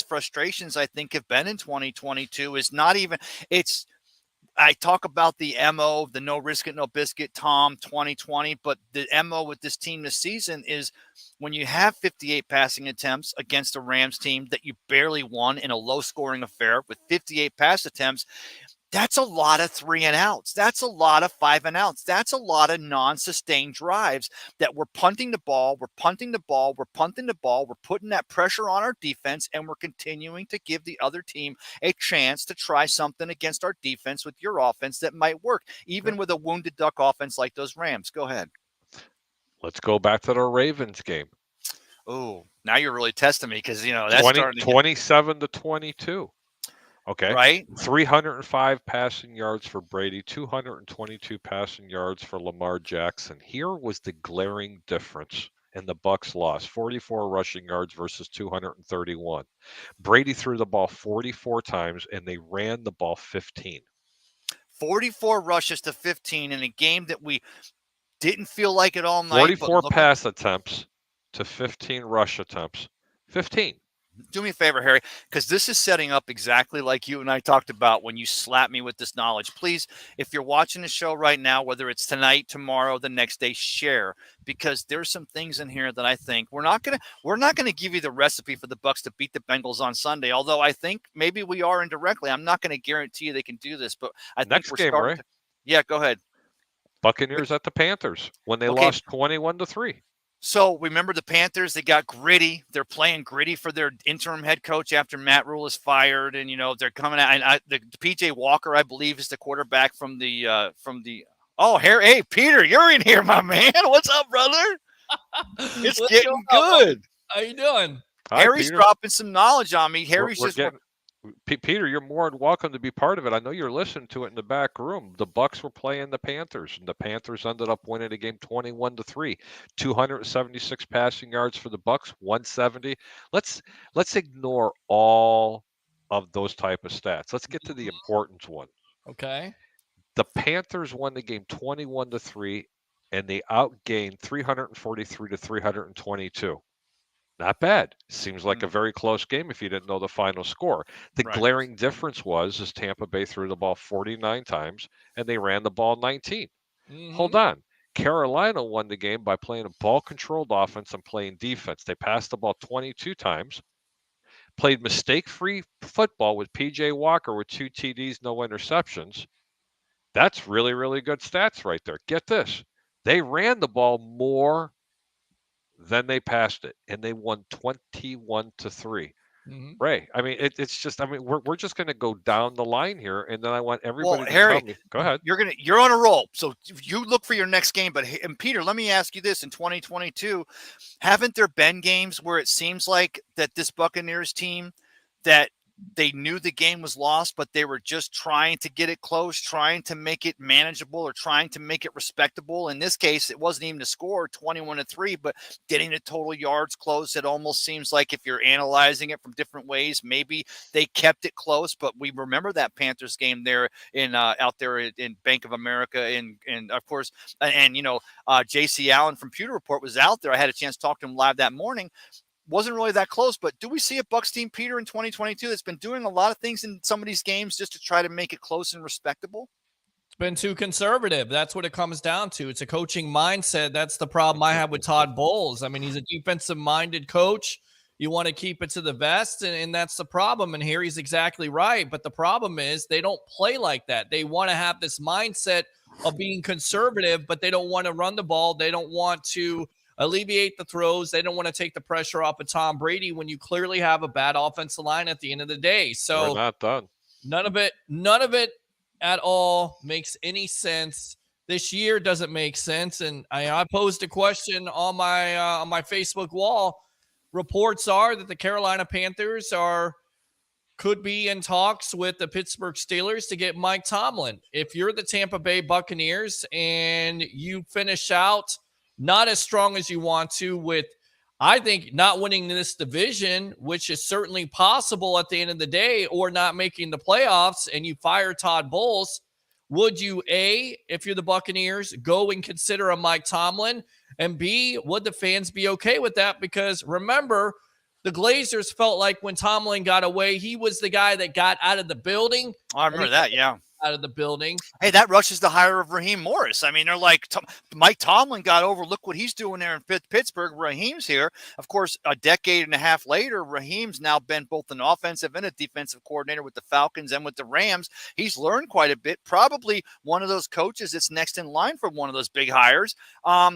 frustrations I think have been in 2022 is not even it's I talk about the MO, the no risk it, no biscuit, Tom 2020, but the MO with this team this season is when you have 58 passing attempts against a Rams team that you barely won in a low scoring affair with 58 pass attempts, that's a lot of 3 and outs. That's a lot of 5 and outs. That's a lot of non-sustained drives that we're punting the ball. We're punting the ball. We're punting the ball. We're putting that pressure on our defense, and we're continuing to give the other team a chance to try something against our defense with your offense that might work, even with a wounded duck offense like those Rams. Go ahead. Let's go back to the Ravens game. Oh, now you're really testing me because, that's starting to 27-22. Okay. Right. 305 passing yards for Brady, 222 passing yards for Lamar Jackson. Here was the glaring difference in the Bucs loss: 44 rushing yards versus 231. Brady threw the ball 44 times and they ran the ball 15. 44 rushes to 15 in a game that we didn't feel like it all night. 44 pass attempts to 15 rush attempts. 15. Do me a favor, Harry, because this is setting up exactly like you and I talked about when you slap me with this knowledge. Please, if you're watching the show right now, whether it's tonight, tomorrow, the next day, share, because there's some things in here that I think we're not gonna give you the recipe for the Bucs to beat the Bengals on Sunday. Although I think maybe we are indirectly. I'm not going to guarantee you they can do this, but I think next we're game, starting. Ray. Yeah, go ahead. Buccaneers at the Panthers when they lost 21-3. So remember the Panthers, they got gritty. They're playing gritty for their interim head coach after Matt Rule is fired. And, they're coming out. And the PJ Walker, I believe, is the quarterback from the hey, Peter, you're in here, my man. What's up, brother? It's getting good. How you doing? Harry's dropping some knowledge on me. Harry's Peter, you're more than welcome to be part of it. I know you're listening to it in the back room. The Bucs were playing the Panthers, and the Panthers ended up winning the game 21-3. 276 passing yards for the Bucs, 170. Let's ignore all of those type of stats. Let's get to the important one. Okay. The Panthers won the game 21-3, and they outgained 343-322. Not bad. Seems like a very close game if you didn't know the final score. The glaring difference is Tampa Bay threw the ball 49 times and they ran the ball 19. Hold on. Carolina won the game by playing a ball-controlled offense and playing defense. They passed the ball 22 times, played mistake-free football with P.J. Walker with 2 TDs, no interceptions. That's really, really good stats right there. Get this. They ran the ball more then they passed it, and they won 21-3. Ray, I mean, it's just, we're just going to go down the line here, and then I want everybody to Harry, tell me. Go ahead. You're on a roll, so you look for your next game. And Peter, let me ask you this: in 2022, haven't there been games where it seems like that this Buccaneers team that they knew the game was lost, but they were just trying to get it close, trying to make it manageable, or trying to make it respectable? In this case, it wasn't even a score, 21-3, but getting the total yards close. It almost seems like if you're analyzing it from different ways, maybe they kept it close. But we remember that Panthers game there out there in Bank of America, and of course, J.C. Allen from Pewter Report was out there. I had a chance to talk to him live that morning. Wasn't really that close, but do we see a Bucs team, Peter, in 2022 that's been doing a lot of things in some of these games just to try to make it close and respectable? It's been too conservative. That's what it comes down to. It's a coaching mindset. That's the problem I have with Todd Bowles. I mean, he's a defensive-minded coach. You want to keep it to the vest, and that's the problem. And here he's exactly right. But the problem is they don't play like that. They want to have this mindset of being conservative, but they don't want to run the ball. They don't want to alleviate the throws. They don't want to take the pressure off of Tom Brady when you clearly have a bad offensive line at the end of the day. So we're not done. None of it at all makes any sense. This year doesn't make sense. And I posed a question on my Facebook wall. Reports are that the Carolina Panthers could be in talks with the Pittsburgh Steelers to get Mike Tomlin. If you're the Tampa Bay Buccaneers and you finish out not as strong as you want to with, I think, not winning this division, which is certainly possible at the end of the day, or not making the playoffs, and you fire Todd Bowles, would you, A, if you're the Buccaneers, go and consider a Mike Tomlin? And B, would the fans be okay with that? Because remember, the Glazers felt like when Tomlin got away, he was the guy that got out of the building. I remember that, yeah. Out of the building. Hey, that rushes the hire of Raheem Morris. I mean, they're like, Mike Tomlin got over. Look what he's doing there in Pittsburgh. Raheem's here. Of course, a decade and a half later, Raheem's now been both an offensive and a defensive coordinator with the Falcons and with the Rams. He's learned quite a bit. Probably one of those coaches that's next in line for one of those big hires.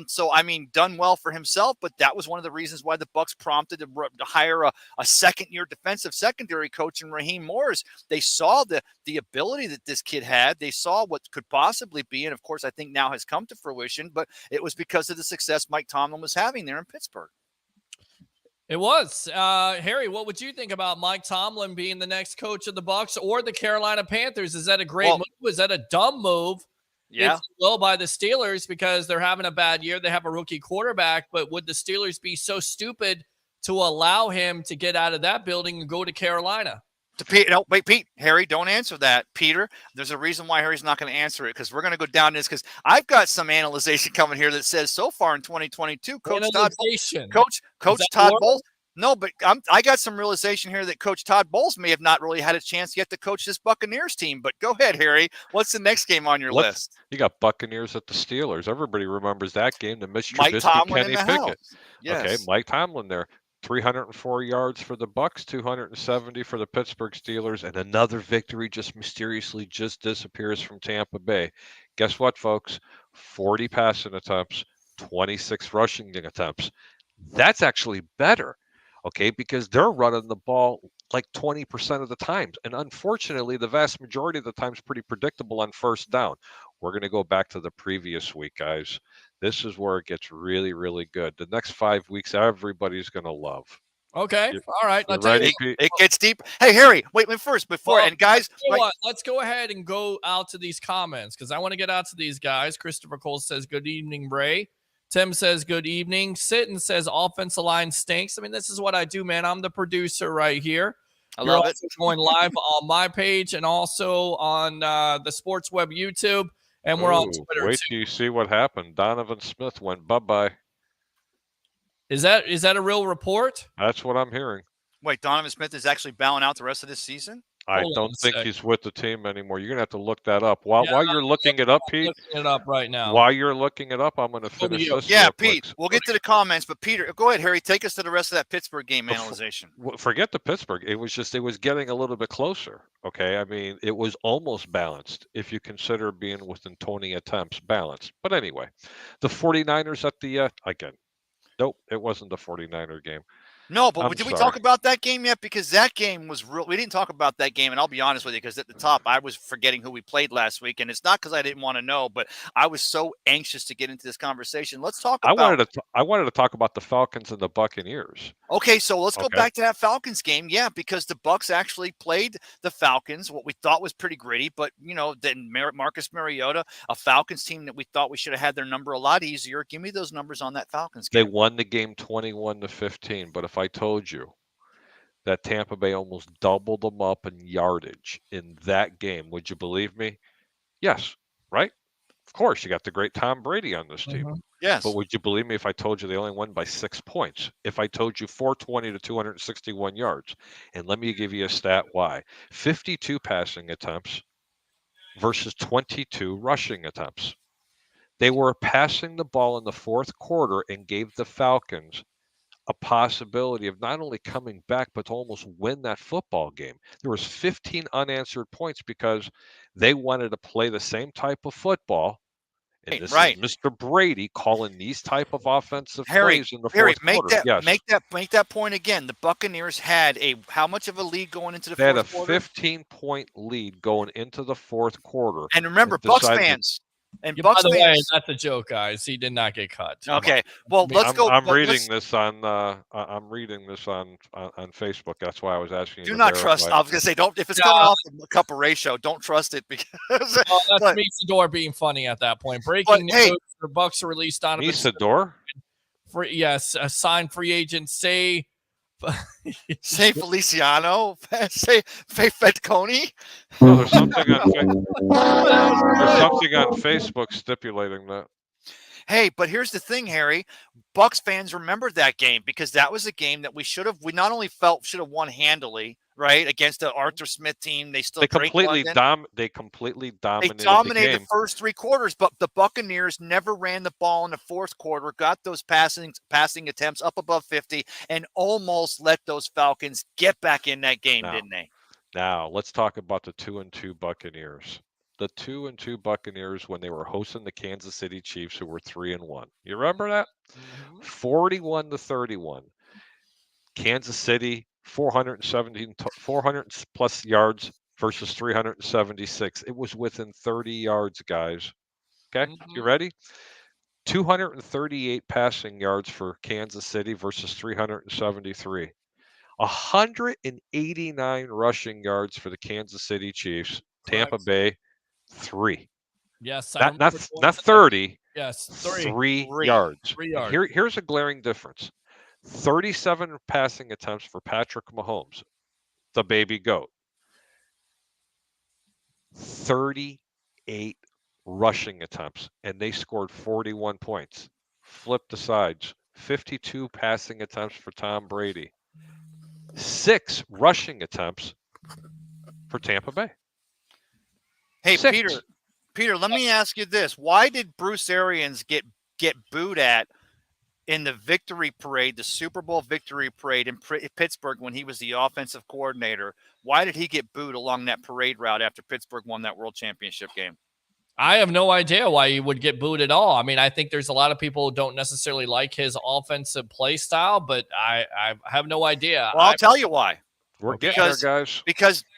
So, I mean, done well for himself, but that was one of the reasons why the Bucs prompted to hire a second-year defensive secondary coach in Raheem Morris. They saw the ability that this kid had. They saw what could possibly be, and of course, I think now has come to fruition, but it was because of the success Mike Tomlin was having there in Pittsburgh. It was. Harry, what would you think about Mike Tomlin being the next coach of the Bucs or the Carolina Panthers? Is that a great move? Is that a dumb move? Yeah. Well, by the Steelers because they're having a bad year. They have a rookie quarterback, but would the Steelers be so stupid to allow him to get out of that building and go to Carolina? No, wait, Pete, Harry, don't answer that. Peter, there's a reason why Harry's not going to answer it because we're going to go down this because I've got some analyzation coming here that says so far in 2022, Coach Todd Bowles. No, but I got some realization here that Coach Todd Bowles may have not really had a chance yet to coach this Buccaneers team. But go ahead, Harry. What's the next game on your list? You got Buccaneers at the Steelers. Everybody remembers that game. The Mr. Mike Tomlin Kenny Pickett. Yes. Okay, Mike Tomlin there. 304 yards for the Bucs, 270 for the Pittsburgh Steelers, and another victory just mysteriously just disappears from Tampa Bay. Guess what, folks? 40 passing attempts, 26 rushing attempts. That's actually better, okay, because they're running the ball like 20% of the times. And unfortunately, the vast majority of the times pretty predictable on first down. We're going to go back to the previous week, guys. This is where it gets really, really good. The next 5 weeks, everybody's going to love. Okay. All right. It gets deep. Hey, Harry, wait first and guys. Let's go ahead and go out to these comments because I want to get out to these guys. Christopher Cole says, good evening, Ray. Tim says, good evening. Sitton says, offensive line stinks. I mean, this is what I do, man. I'm the producer right here. I love it. Going live on my page and also on the Sports Web YouTube. And we're on Twitter. Wait till you see what happened. Donovan Smith went bye-bye. Is that a real report? That's what I'm hearing. Wait, Donovan Smith is actually bowing out the rest of this season? I don't think he's with the team anymore. You're going to have to look that up. While you're looking it up, Pete. Looking it up right now. While you're looking it up, I'm going to finish this. Yeah, Pete, we'll get to the comments, but Peter, go ahead, Harry. Take us to the rest of that Pittsburgh game analyzation. Forget the Pittsburgh. It was getting a little bit closer. Okay, I mean, it was almost balanced if you consider being within 20 attempts balanced. But anyway, the 49ers at the again. Nope, it wasn't the 49er game. No, but did we talk about that game yet? Because that game was real. We didn't talk about that game, and I'll be honest with you, because at the top, I was forgetting who we played last week, and it's not because I didn't want to know, but I was so anxious to get into this conversation. Let's talk about. I wanted to talk about the Falcons and the Buccaneers. Okay, so let's go back to that Falcons game. Yeah, because the Bucs actually played the Falcons, what we thought was pretty gritty, but then Marcus Mariota, a Falcons team that we thought we should have had their number a lot easier. Give me those numbers on that Falcons game. They won the game 21-15, but if I told you that Tampa Bay almost doubled them up in yardage in that game, would you believe me? Yes, right? Of course, you got the great Tom Brady on this team. Yes. But would you believe me if I told you they only won by 6 points? If I told you 420 to 261 yards? And let me give you a stat why. 52 passing attempts versus 22 rushing attempts. They were passing the ball in the fourth quarter and gave the Falcons a possibility of not only coming back, but to almost win that football game. There was 15 unanswered points because they wanted to play the same type of football. And this is Mr. Brady calling these type of offensive plays in the fourth quarter. Make that point again. The Buccaneers had how much of a lead going into the fourth quarter? They had a 15-point lead going into the fourth quarter. And remember, Bucs fans. And by the way, that's a joke, guys. He did not get cut. Okay, well, let's go. I'm reading this on Facebook. That's why I was asking you. Do not trust. I was gonna say, don't. If it's coming off the cup of ratio, don't trust it because that's Isidore being funny at that point. Breaking news: the Bucs released Donovan. Isidore. Yes, a signed free agent. Say Feliciano, say Fedconi. No, there's something on Facebook stipulating that. Hey, but here's the thing, Harry. Bucks fans remember that game because that was a game that we not only felt should have won handily, right, against the Arthur Smith team. They still Drake London. They completely They dominated dominated the the first three quarters, but the Buccaneers never ran the ball in the fourth quarter, got those passing attempts up above 50, and almost let those Falcons get back in that game, didn't they? Now, let's talk about the 2-2 Buccaneers. The 2-2 Buccaneers when they were hosting the Kansas City Chiefs, who were 3-1. You remember that? 41-31. Kansas City 400 plus yards versus 376. It was within 30 yards, guys. Okay, you ready? 238 passing yards for Kansas City versus 373. 189 rushing yards for the Kansas City Chiefs. Tampa Bay, 3. Yes, not 30. Yes, 3 yards. 3 yards. Here's a glaring difference. 37 passing attempts for Patrick Mahomes, the baby goat. 38 rushing attempts, and they scored 41 points. Flip the sides. 52 passing attempts for Tom Brady. 6 rushing attempts for Tampa Bay. Hey, 6. Peter, let me ask you this. Why did Bruce Arians get booed at in the victory parade, the Super Bowl victory parade in Pittsburgh when he was the offensive coordinator? Why did he get booed along that parade route after Pittsburgh won that world championship game? I have no idea why he would get booed at all. I mean, I think there's a lot of people who don't necessarily like his offensive play style, but I have no idea. Well, I'll tell you why. We're getting there, guys.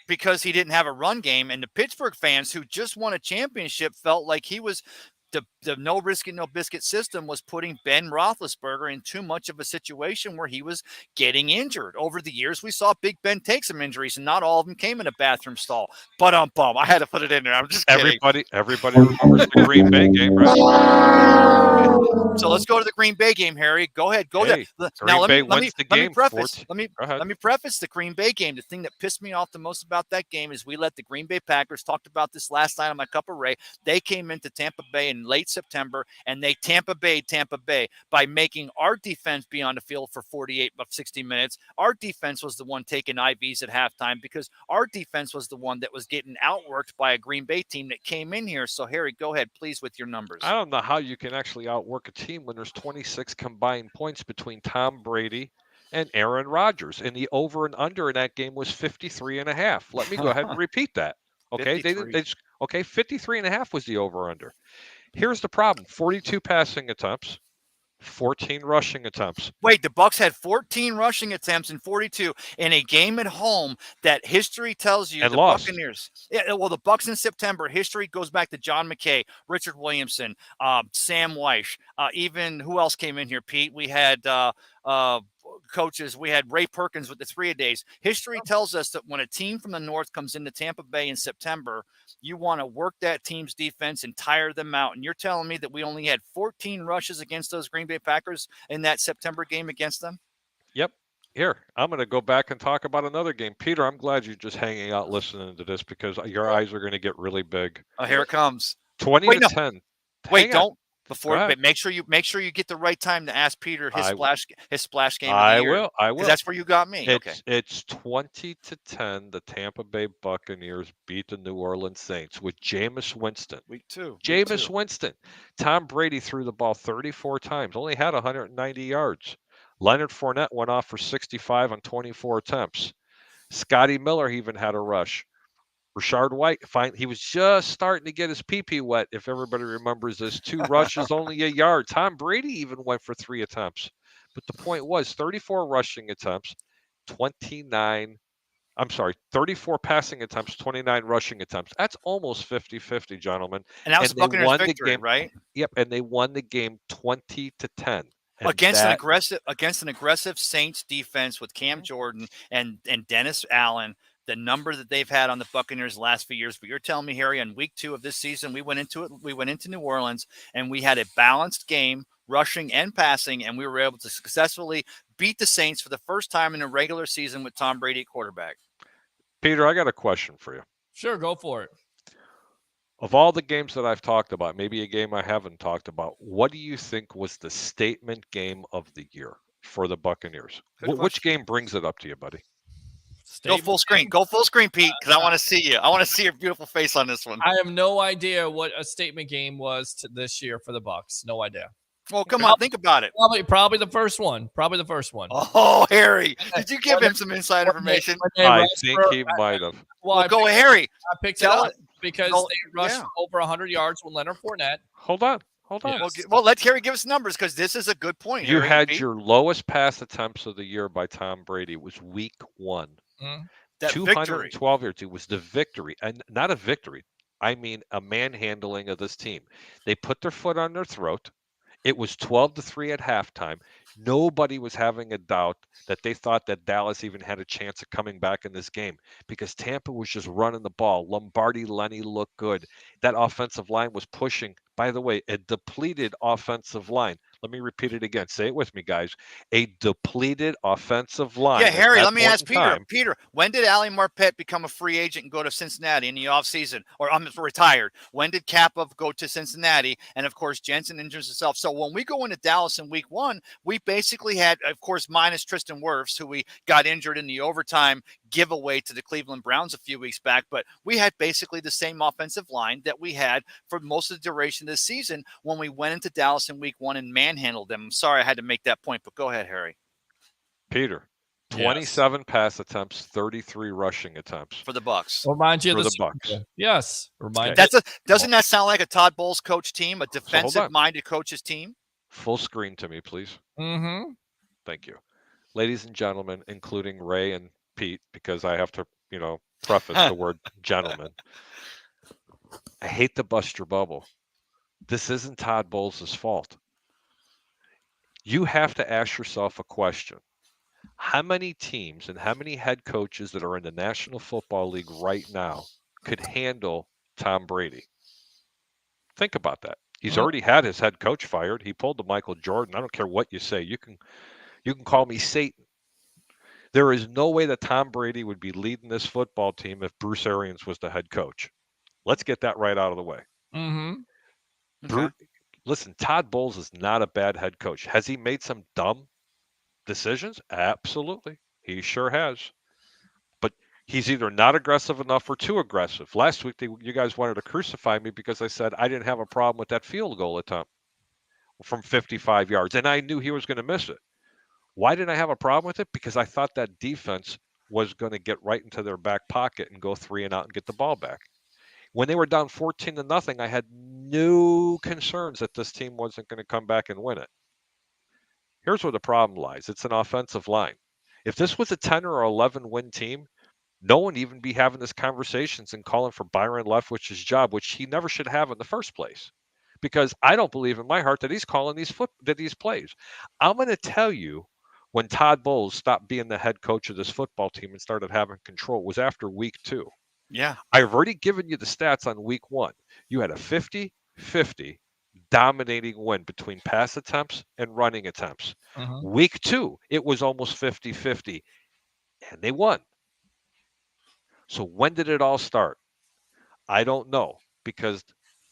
Because he didn't have a run game, and the Pittsburgh fans who just won a championship felt like he was the no risk and no biscuit system was putting Ben Roethlisberger in too much of a situation where he was getting injured. Over the years, we saw Big Ben take some injuries, and not all of them came in a bathroom stall. But I had to put it in there. I'm just kidding. Everybody remembers the Green Bay game, right? So let's go to the Green Bay game, Harry. Go ahead. Green Bay wins the game. Let me preface the Green Bay game. The thing that pissed me off the most about that game is we let the Green Bay Packers, talked about this last night on my Cup of Ray. They came into Tampa Bay in late September, and they Tampa Bay by making our defense be on the field for 48 of 60 minutes. Our defense was the one taking IVs at halftime because our defense was the one that was getting outworked by a Green Bay team that came in here. So, Harry, go ahead, please, with your numbers. I don't know how you can actually outwork a team when there's 26 combined points between Tom Brady and Aaron Rodgers, and the over and under in that game was 53.5. Let me go ahead and repeat that. Okay, 53.5 was the over under. Here's the problem: 42 passing attempts, 14 rushing attempts. Wait, the Bucs had 14 rushing attempts and 42 in a game at home that history tells you and the lost. Buccaneers. Yeah, well, the Bucs in September, history goes back to John McKay, Richard Williamson, Sam Weish, even who else came in here, Pete? We had coaches. We had Ray Perkins with the 3-a-days. History tells us that when a team from the North comes into Tampa Bay in September, you want to work that team's defense and tire them out. And you're telling me that we only had 14 rushes against those Green Bay Packers in that September game against them? Yep. Here, I'm going to go back and talk about another game. Peter, I'm glad you're just hanging out listening to this because your eyes are going to get really big. Oh, here it comes. 20-10. Wait, don't. But make sure you get the right time to ask Peter his splash game of the year. I will. That's where you got me. It's 20-10. The Tampa Bay Buccaneers beat the New Orleans Saints with Jameis Winston. Week 2. Jameis Winston. Tom Brady threw the ball 34 times, only had 190 yards. Leonard Fournette went off for 65 on 24 attempts. Scotty Miller even had a rush. Rashard White, he was just starting to get his pee-pee wet, if everybody remembers this. 2 rushes, only a yard. Tom Brady even went for 3 attempts. But the point was 34 rushing attempts, 34 passing attempts, 29 rushing attempts. That's almost 50-50, gentlemen. And that was the Buccaneers victory, right? Yep, and they won the game 20-10. Against an aggressive Saints defense with Cam Jordan and Dennis Allen. The number that they've had on the Buccaneers the last few years. But you're telling me, Harry, on week 2 of this season, we went into New Orleans and we had a balanced game, rushing and passing, and we were able to successfully beat the Saints for the first time in a regular season with Tom Brady at quarterback. Peter, I got a question for you. Sure, go for it. Of all the games that I've talked about, maybe a game I haven't talked about, what do you think was the statement game of the year for the Buccaneers? Which game brings it up to you, buddy? Go full screen. Go full screen, Pete, because I want to see you. I want to see your beautiful face on this one. I have no idea what a statement game was this year for the Bucs. No idea. Well, come on, think about it. Probably the first one. Probably the first one. Oh, Harry, did you give him some inside information? I think he might have. Well, go, Harry. I picked it up because they rushed over 100 yards with Leonard Fournette. Hold on. Yes. Well, let Harry give us numbers because this is a good point. You Harry, had your lowest pass attempts of the year by Tom Brady. It was week 1. Mm-hmm. 212 yards. It was the victory, and not a victory. I mean a manhandling of this team. They put their foot on their throat. It was 12-3 at halftime. Nobody was having a doubt that they thought that Dallas even had a chance of coming back in this game because Tampa was just running the ball. Lombardi, Lenny looked good. That offensive line was pushing. By the way, a depleted offensive line. Let me repeat it again. Say it with me, guys. A depleted offensive line. Yeah, Harry, let me ask Peter. Peter, when did Ali Marpet become a free agent and go to Cincinnati in the offseason? Or retired? When did Kappa go to Cincinnati? And, of course, Jensen injures himself. So when we go into Dallas in week 1, we basically had, of course, minus Tristan Wirfs, who we got injured in the overtime giveaway to the Cleveland Browns a few weeks back. But we had basically the same offensive line that we had for most of the duration of the season when we went into Dallas in week 1 and manhandled them. I'm sorry I had to make that point, but go ahead, Harry. Peter, 27 pass attempts, 33 rushing attempts for the Bucs. Remind you for of the Bucs. Yes, remind. Doesn't that sound like a Todd Bowles coach team, a defensive-minded coach's team? Full screen to me, please. Mm-hmm. Thank you, ladies and gentlemen, including Ray and Pete, because I have to, preface the word gentlemen. I hate to bust your bubble. This isn't Todd Bowles' fault. You have to ask yourself a question. How many teams and how many head coaches that are in the National Football League right now could handle Tom Brady? Think about that. He's already had his head coach fired. He pulled the Michael Jordan. I don't care what you say. You can call me Satan. There is no way that Tom Brady would be leading this football team if Bruce Arians was the head coach. Let's get that right out of the way. Mm-hmm. Okay. Listen, Todd Bowles is not a bad head coach. Has he made some dumb decisions? Absolutely. He sure has. But he's either not aggressive enough or too aggressive. Last week, you guys wanted to crucify me because I said I didn't have a problem with that field goal attempt from 55 yards, and I knew he was going to miss it. Why didn't I have a problem with it? Because I thought that defense was going to get right into their back pocket and go 3 and out and get the ball back. When they were down 14-0, I had no concerns that this team wasn't going to come back and win it. Here's where the problem lies. It's an offensive line. If this was a 10 or 11 win team, no one even be having these conversations and calling for Byron Leftwich's job, which he never should have in the first place. Because I don't believe in my heart that he's calling these plays. I'm going to tell you when Todd Bowles stopped being the head coach of this football team and started having control, it was after week 2. Yeah. I've already given you the stats on week 1. You had a 50-50 dominating win between pass attempts and running attempts. Week 2, it was almost 50-50, and they won. So when did it all start? I don't know, because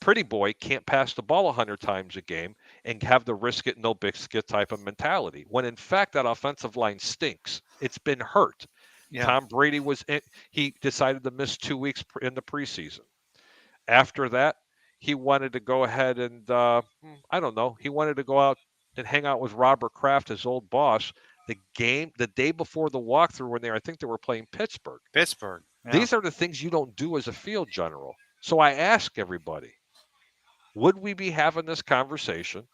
Pretty Boy can't pass the ball 100 times a game and have the risk it, no biscuit type of mentality, when in fact that offensive line stinks. It's been hurt. Yeah. Tom Brady he decided to miss 2 weeks in the preseason. After that, he wanted to go ahead and, he wanted to go out and hang out with Robert Kraft, his old boss, the day before the walkthrough I think they were playing Pittsburgh. Yeah. These are the things you don't do as a field general. So I ask everybody, would we be having this conversation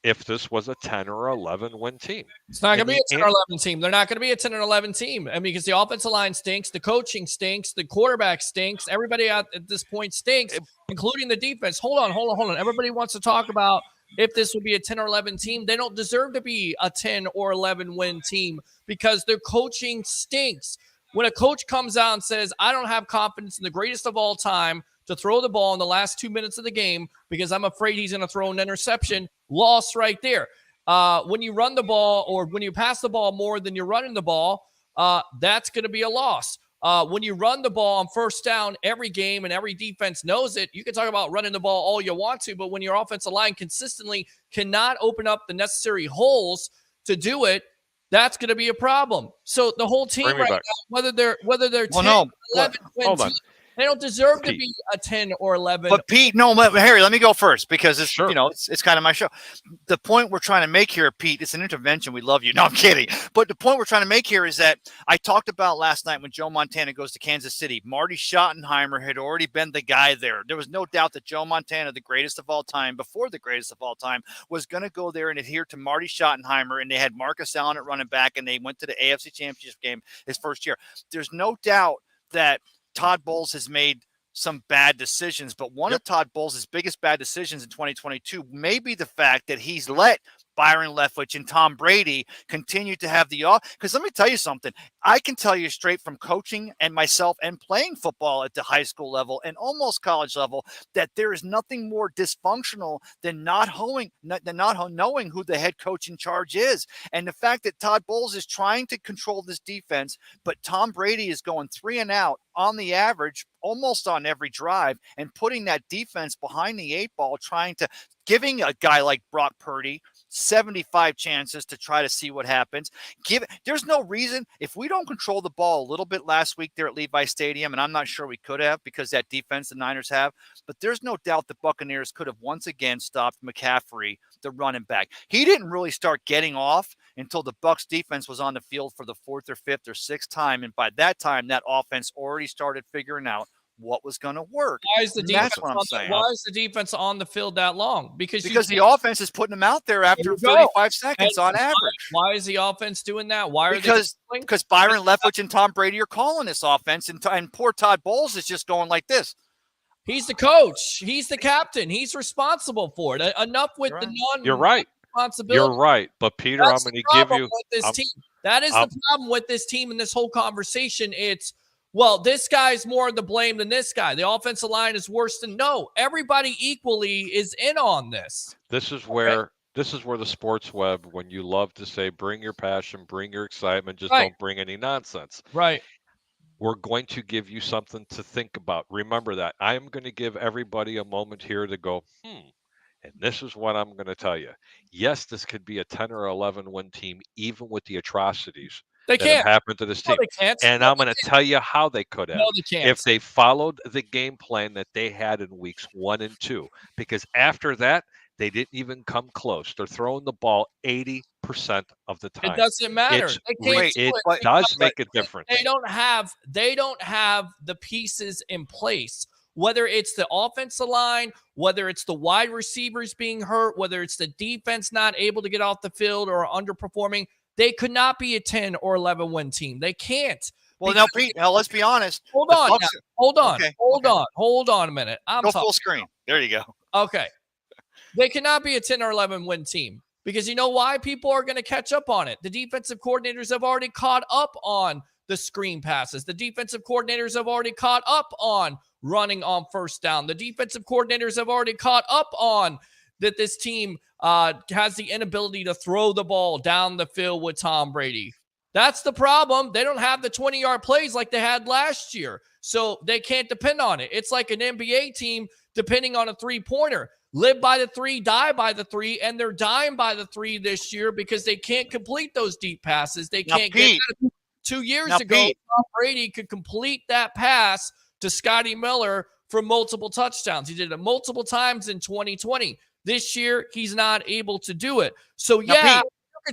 if this was a 10 or 11 win team? It's not going to be a 10 or 11 team. They're not going to be a 10 or 11 team. I mean, because the offensive line stinks, the coaching stinks, the quarterback stinks, everybody out at this point stinks, including the defense. Hold on. Everybody wants to talk about if this would be a 10 or 11 team. They don't deserve to be a 10 or 11 win team because their coaching stinks. When a coach comes out and says, I don't have confidence in the greatest of all time to throw the ball in the last 2 minutes of the game because I'm afraid he's going to throw an interception, loss right there. When you run the ball or when you pass the ball more than you're running the ball, that's going to be a loss. When you run the ball on first down every game and every defense knows it, you can talk about running the ball all you want to, but when your offensive line consistently cannot open up the necessary holes to do it, that's going to be a problem. So the whole team right now, whether they're 10, 11, 20, they don't deserve to be a 10 or 11. But Pete, Harry, let me go first because it's it's kind of my show. The point we're trying to make here, Pete, it's an intervention. We love you. No, I'm kidding. But the point we're trying to make here is that I talked about last night when Joe Montana goes to Kansas City. Marty Schottenheimer had already been the guy there. There was no doubt that Joe Montana, the greatest of all time, before the greatest of all time, was going to go there and adhere to Marty Schottenheimer. And they had Marcus Allen at running back, and they went to the AFC Championship game his first year. There's no doubt that Todd Bowles has made some bad decisions, but one of Todd Bowles' biggest bad decisions in 2022 may be the fact that he's let Byron Leftwich and Tom Brady continue to have the off. Because let me tell you something. I can tell you straight from coaching and myself and playing football at the high school level and almost college level that there is nothing more dysfunctional than not knowing who the head coach in charge is. And the fact that Todd Bowles is trying to control this defense, but Tom Brady is going 3 and out on the average, almost on every drive, and putting that defense behind the 8 ball, giving a guy like Brock Purdy 75 chances to try to see what happens. There's no reason if we don't control the ball a little bit last week there at Levi Stadium, and I'm not sure we could have because that defense the Niners have, but there's no doubt the Buccaneers could have once again stopped McCaffrey, the running back. He didn't really start getting off until the Bucs defense was on the field for the 4th or 5th or 6th time, and by that time that offense already started figuring out what was going to work. Why is the defense on the field that long? Because the offense is putting them out there after 35 seconds on average. Why is the offense doing that? Because Byron Leftwich and Tom Brady are calling this offense, and poor Todd Bowles is just going like this. He's the coach. He's the captain. He's responsible for it. Enough with the non. You're right. Responsibility. You're right. But Peter, I'm going to give you this team. That is the problem with this team and this whole conversation. It's, well, this guy's more to blame than this guy. The offensive line is worse than everybody equally is in on this. This is where the sports web, when you love to say, bring your passion, bring your excitement, just don't bring any nonsense. Right. We're going to give you something to think about. Remember that. I am going to give everybody a moment here to go, and this is what I'm going to tell you. Yes, this could be a 10 or 11 win team, even with the atrocities that have happened to this team. And I'm going to tell you how they could have. If they followed the game plan that they had in weeks 1 and 2. Because after that, they didn't even come close. They're throwing the ball 80% of the time. It doesn't matter. It does make a difference. They don't have the pieces in place. Whether it's the offensive line, whether it's the wide receivers being hurt, whether it's the defense not able to get off the field or underperforming, they could not be a 10 or 11 win team. They can't. Well, now, Pete, let's be honest. Hold on a minute. Go full screen. There you go. Okay. They cannot be a 10 or 11 win team because you know why? People are going to catch up on it. The defensive coordinators have already caught up on the screen passes. The defensive coordinators have already caught up on running on first down. The defensive coordinators have already caught up on that this team has the inability to throw the ball down the field with Tom Brady. That's the problem. They don't have the 20-yard plays like they had last year, so they can't depend on it. It's like an NBA team depending on a three-pointer. Live by the 3, die by the 3, and they're dying by the 3 this year because they can't complete those deep passes. They can't get 2 years ago, Tom Brady could complete that pass to Scotty Miller for multiple touchdowns. He did it multiple times in 2020. This year, he's not able to do it. So, you can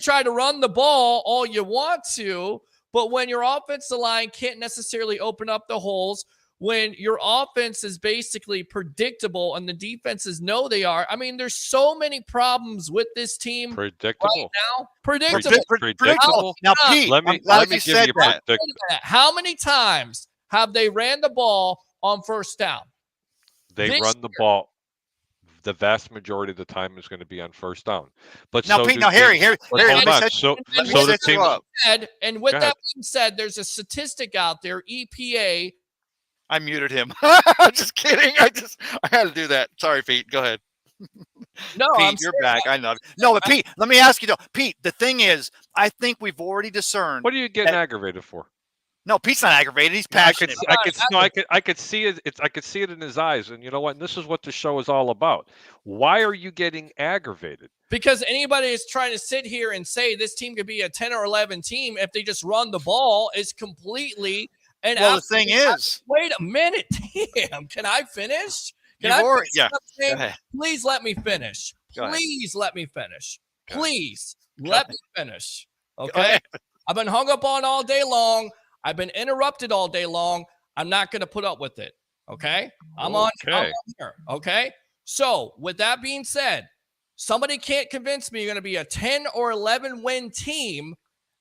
try to run the ball all you want to, but when your offensive line can't necessarily open up the holes, when your offense is basically predictable and the defenses know they are. I mean, there's so many problems with this team predictable right now. Predictable. Now, Pete, let me give you predictable. How many times have they ran the ball on first down? They run the ball. The vast majority of the time is going to be on first down. But now, Pete, Harry, let me set you up. And with that being said, there's a statistic out there, EPA. I muted him. I'm just kidding. I had to do that. Sorry, Pete. Go ahead. No, Pete, you're back. I know. No, but Pete, let me ask you though. Pete, the thing is, I think we've already discerned. What are you getting aggravated for? No, Pete's not aggravated. He's passionate. I could see it. I could see it in his eyes. And you know what? And this is what the show is all about. Why are you getting aggravated? Because anybody is trying to sit here and say this team could be a 10 or 11 team if they just run the ball is completely and well, the thing is, wait a minute. Damn, can I finish? Please let me finish. Please let me finish. Please let me finish. Okay. I've been hung up on all day long. I've been interrupted all day long. I'm not going to put up with it. Okay. I'm on here. Okay. So with that being said, somebody can't convince me you're going to be a 10 or 11 win team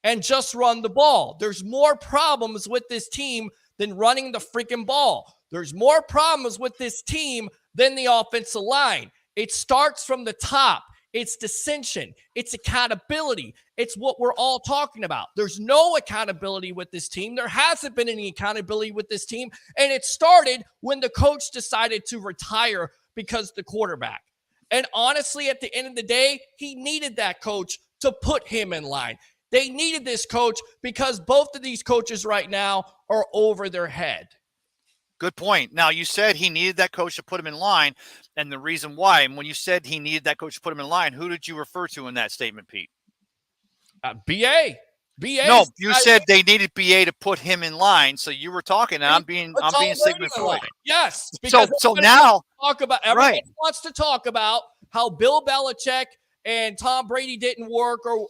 and just run the ball. There's more problems with this team than running the freaking ball. There's more problems with this team than the offensive line. It starts from the top. It's dissension. It's accountability. It's what we're all talking about. There's no accountability with this team. There hasn't been any accountability with this team. And it started when the coach decided to retire because the quarterback. And honestly, at the end of the day, he needed that coach to put him in line. They needed this coach because both of these coaches right now are over their head. Good point. Now, you said he needed that coach to put him in line, and the reason why. And when you said he needed that coach to put him in line, who did you refer to in that statement, Pete? BA. No, you said they needed BA to put him in line. So you were talking, and I'm being Sigmund Freud. Yes. So now everybody wants to talk about how Bill Belichick and Tom Brady didn't work, or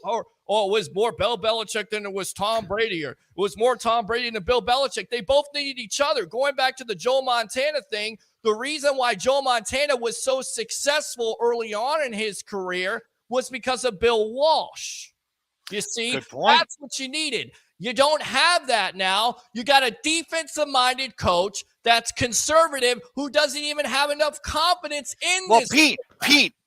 it was more Bill Belichick than it was Tom Brady, or it was more Tom Brady than Bill Belichick. They both needed each other. Going back to the Joe Montana thing, the reason why Joe Montana was so successful early on in his career was because of Bill Walsh. You see, that's what you needed. You don't have that now. You got a defensive-minded coach that's conservative who doesn't even have enough confidence in this.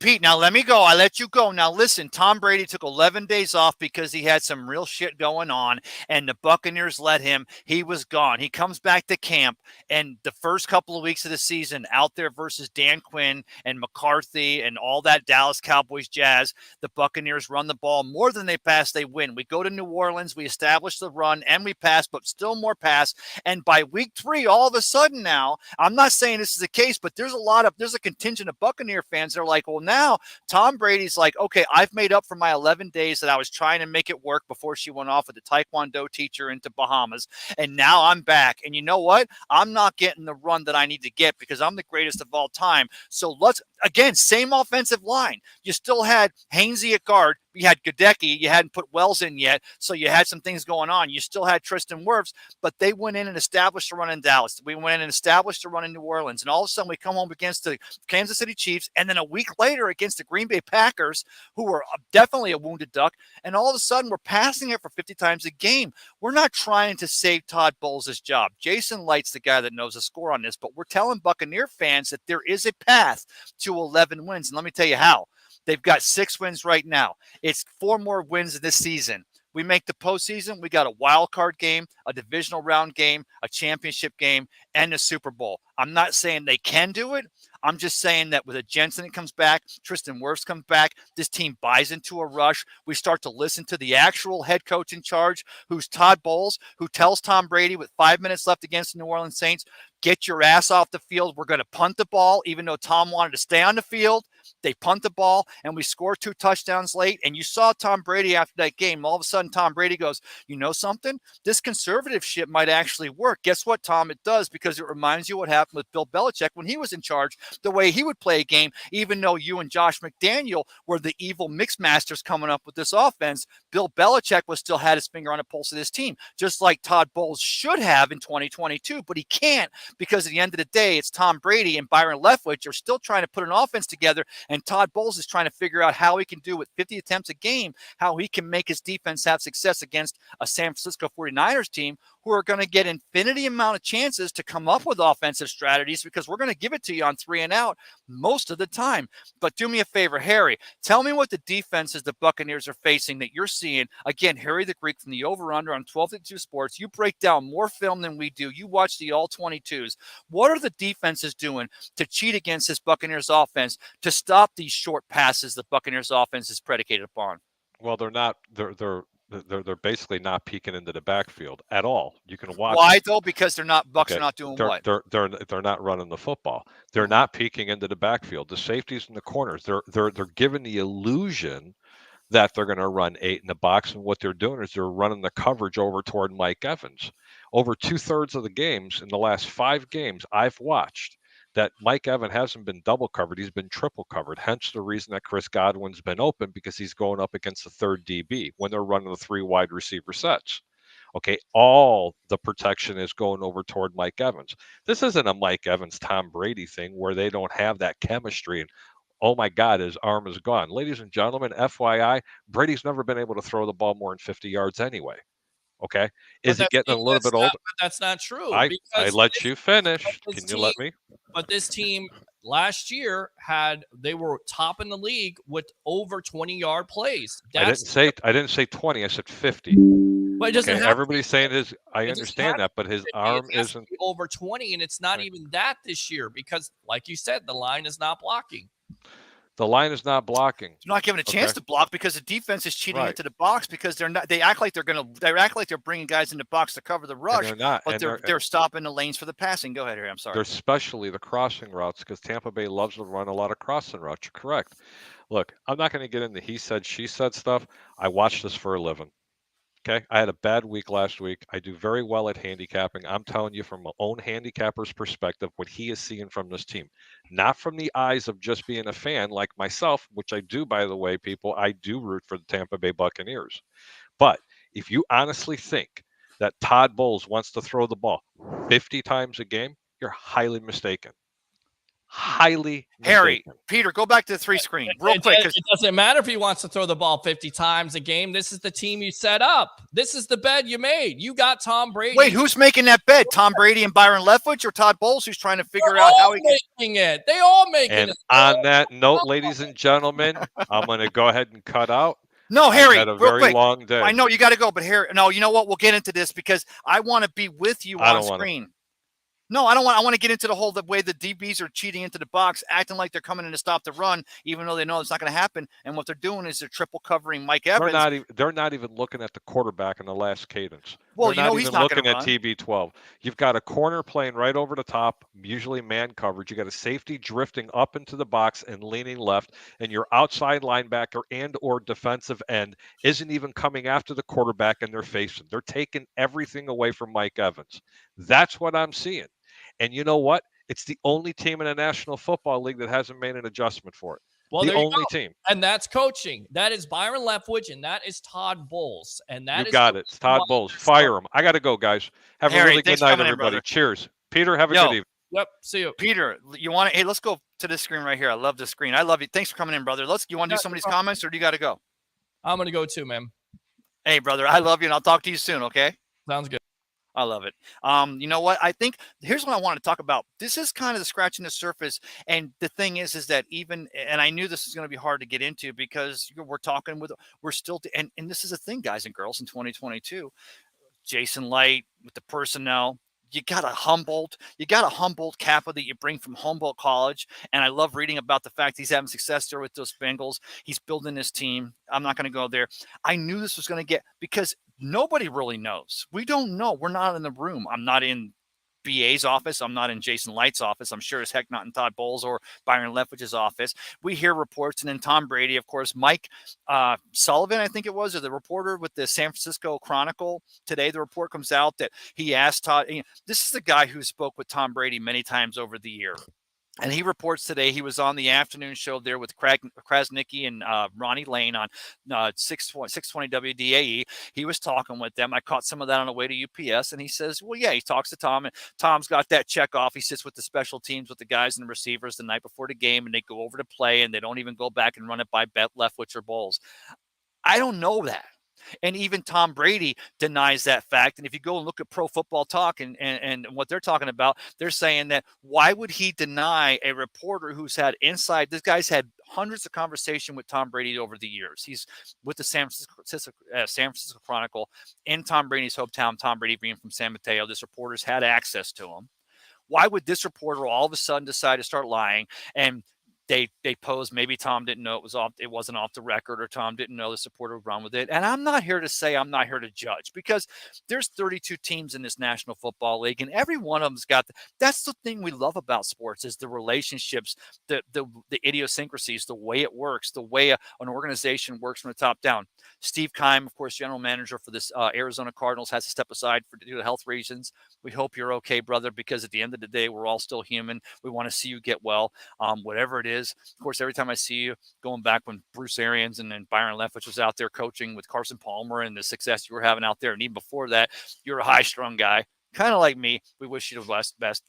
Pete, now let me go. I let you go. Now listen, Tom Brady took 11 days off because he had some real shit going on, and the Buccaneers let him. He was gone. He comes back to camp, and the first couple of weeks of the season out there versus Dan Quinn and McCarthy and all that Dallas Cowboys jazz, the Buccaneers run the ball more than they pass, they win. We go to New Orleans, we establish the run, and we pass, but still more pass. And by week 3, all of a sudden now, I'm not saying this is the case, but there's a contingent of Buccaneer fans that are like, well, now Tom Brady's like, okay, I've made up for my 11 days that I was trying to make it work before she went off with the Taekwondo teacher into Bahamas. And now I'm back. And you know what? I'm not getting the run that I need to get because I'm the greatest of all time. So again, same offensive line. You still had Hainsey at guard. You had Gadecki. You hadn't put Wells in yet. So you had some things going on. You still had Tristan Wirfs, but they went in and established a run in Dallas. We went in and established a run in New Orleans. And all of a sudden we come home against the Kansas City Chiefs. And then a week later against the Green Bay Packers, who were definitely a wounded duck. And all of a sudden we're passing it for 50 times a game. We're not trying to save Todd Bowles' job. Jason Light's the guy that knows the score on this, but we're telling Buccaneer fans that there is a path to 11 wins. And let me tell you how. They've got 6 wins right now. It's 4 more wins this season. We make the postseason, we got a wild card game, a divisional round game, a championship game, and a Super Bowl. I'm not saying they can do it. I'm just saying that with a Jensen that comes back, Tristan Wirfs comes back, this team buys into a rush. We start to listen to the actual head coach in charge, who's Todd Bowles, who tells Tom Brady with 5 minutes left against the New Orleans Saints, get your ass off the field. We're going to punt the ball, even though Tom wanted to stay on the field. They punt the ball, and we score 2 touchdowns late. And you saw Tom Brady after that game. All of a sudden, Tom Brady goes, you know something? This conservative shit might actually work. Guess what, Tom? It does, because it reminds you what happened with Bill Belichick when he was in charge, the way he would play a game, even though you and Josh McDaniel were the evil mix masters coming up with this offense. Bill Belichick still had his finger on the pulse of this team, just like Todd Bowles should have in 2022, but he can't, because at the end of the day, it's Tom Brady and Byron Leftwich are still trying to put an offense together, and Todd Bowles is trying to figure out how he can do with 50 attempts a game, how he can make his defense have success against a San Francisco 49ers team who are going to get infinity amount of chances to come up with offensive strategies, because we're going to give it to you on 3 and out most of the time. But do me a favor, Harry, tell me what the defenses the Buccaneers are facing that you're seeing. Again, Harry the Greek from the Over-Under on 1252 Sports. You break down more film than we do. You watch the All-22s. What are the defenses doing to cheat against this Buccaneers offense to stop these short passes the Buccaneers offense is predicated upon? Well, they're not. They're They're basically not peeking into the backfield at all. You can watch. Why though? Because Bucks Okay. are not doing They're what? they're not running the football. They're Mhm. not peeking into the backfield. The safeties in the corners. They're giving the illusion that they're going to run 8 in the box, and what they're doing is they're running the coverage over toward Mike Evans. Over 2/3 of the games in the last 5 games I've watched, that Mike Evans hasn't been double covered, he's been triple covered. Hence the reason that Chris Godwin's been open, because he's going up against the third DB when they're running the 3 wide receiver sets. Okay, all the protection is going over toward Mike Evans. This isn't a Mike Evans Tom Brady thing where they don't have that chemistry and, oh my God, his arm is gone. Ladies and gentlemen, FYI, Brady's never been able to throw the ball more than 50 yards anyway. Okay, is he getting a little bit old? That's not true. I Because let you finish. Can you let me? But this team last year they were top in the league with over 20-yard plays. I didn't say 20. I said 50. But it doesn't Okay, have everybody's saying his. I understand that, but his arm isn't over 20, and it's not even that this year because, like you said, the line is not blocking. The line is not blocking. They're not given a chance to block because the defense is cheating into the box because they're not. They act like they're bringing guys into the box to cover the rush. And they're not. But they're stopping the lanes for the passing. Go ahead, Harry. I'm sorry. They're especially the crossing routes because Tampa Bay loves to run a lot of crossing routes. You're correct. Look, I'm not going to get into he said, she said stuff. I watch this for a living. Okay. I had a bad week last week. I do very well at handicapping. I'm telling you from my own handicapper's perspective, what he is seeing from this team, not from the eyes of just being a fan like myself, which I do, by the way, people, I do root for the Tampa Bay Buccaneers. But if you honestly think that Todd Bowles wants to throw the ball 50 times a game, you're highly mistaken. Highly Harry, mistaken. Peter, go back to the 3 screen real quick. It doesn't matter if he wants to throw the ball 50 times a game. This is the team you set up. This is the bed you made. You got Tom Brady. Wait, who's making that bed? Tom Brady and Byron Leftwich or Todd Bowles, who's trying to figure out how he can making it? They all making and it. On that note, ladies and gentlemen, I'm going to go ahead and cut out. No, Harry, I had a real very quick. long day. I know you got to go, but Harry, no, you know what? We'll get into this because I want to be with you on screen. No, I don't want. I want to get into the way the DBs are cheating into the box, acting like they're coming in to stop the run, even though they know it's not going to happen. And what they're doing is they're triple covering Mike Evans. They're not even looking at the quarterback in the last cadence. Well, they're he's not looking at TB12. You've got a corner playing right over the top, usually man coverage. You got a safety drifting up into the box and leaning left, and your outside linebacker and or defensive end isn't even coming after the quarterback, and they're facing. They're taking everything away from Mike Evans. That's what I'm seeing. And you know what? It's the only team in the National Football League that hasn't made an adjustment for it. Well, the only team. And that's coaching. That is Byron Leftwich, and that is Todd Bowles. And that you got it. It's Todd Bowles. Fire him. I got to go, guys. Have a really good night, everybody. Cheers. Peter, have a good evening. Yep. See you. Peter, you want to? Hey, let's go to this screen right here. I love this screen. I love you. Thanks for coming in, brother. You want to do some of these comments, or do you got to go? I'm going to go too, man. Hey, brother, I love you, and I'll talk to you soon, okay? Sounds good. I love it. You know what? I think here's what I want to talk about. This is kind of the scratching the surface. And the thing is that and I knew this was going to be hard to get into because we're still, and this is a thing, guys and girls, in 2022, Jason Light with the personnel. You got a Humboldt Kappa that you bring from Humboldt College. And I love reading about the fact he's having success there with those Bengals. He's building his team. I'm not going to go there. I knew this was going to get, because nobody really knows. We don't know. We're not in the room. I'm not in BA's office. I'm not in Jason Light's office. I'm sure as heck not in Todd Bowles or Byron Leftwich's office. We hear reports, and then Tom Brady, of course, Mike Sullivan, I think it was, or the reporter with the San Francisco Chronicle today, the report comes out that he asked Todd, this is the guy who spoke with Tom Brady many times over the year. And he reports today he was on the afternoon show there with Krasnicki and Ronnie Lane on 620 WDAE. He was talking with them. I caught some of that on the way to UPS. And he says, well, yeah, he talks to Tom. And Tom's got that check off. He sits with the special teams with the guys and the receivers the night before the game. And they go over to play. And they don't even go back and run it by Leftwich or Bowles. I don't know that. And even Tom Brady denies that fact. And if you go and look at Pro Football Talk and what they're talking about, they're saying that why would he deny a reporter who's had inside? This guy's had hundreds of conversations with Tom Brady over the years. He's with the San Francisco Chronicle in Tom Brady's hometown, Tom Brady being from San Mateo. This reporter's had access to him. Why would this reporter all of a sudden decide to start lying? And they posed, maybe Tom didn't know it wasn't off the record, or Tom didn't know the supporter would run with it. And I'm not here to say, I'm not here to judge, because there's 32 teams in this National Football League, and every one of them's got that's the thing we love about sports, is the relationships, the idiosyncrasies, the way it works, the way an organization works from the top down. Steve Keim, of course, general manager for this Arizona Cardinals, has to step aside due to health reasons. We hope you're okay, brother, because at the end of the day, we're all still human. We want to see you get well, whatever it is. Of course, every time I see you, going back when Bruce Arians and then Byron Leftwich was out there coaching with Carson Palmer and the success you were having out there, and even before that, you're a high-strung guy, kind of like me. We wish you the best.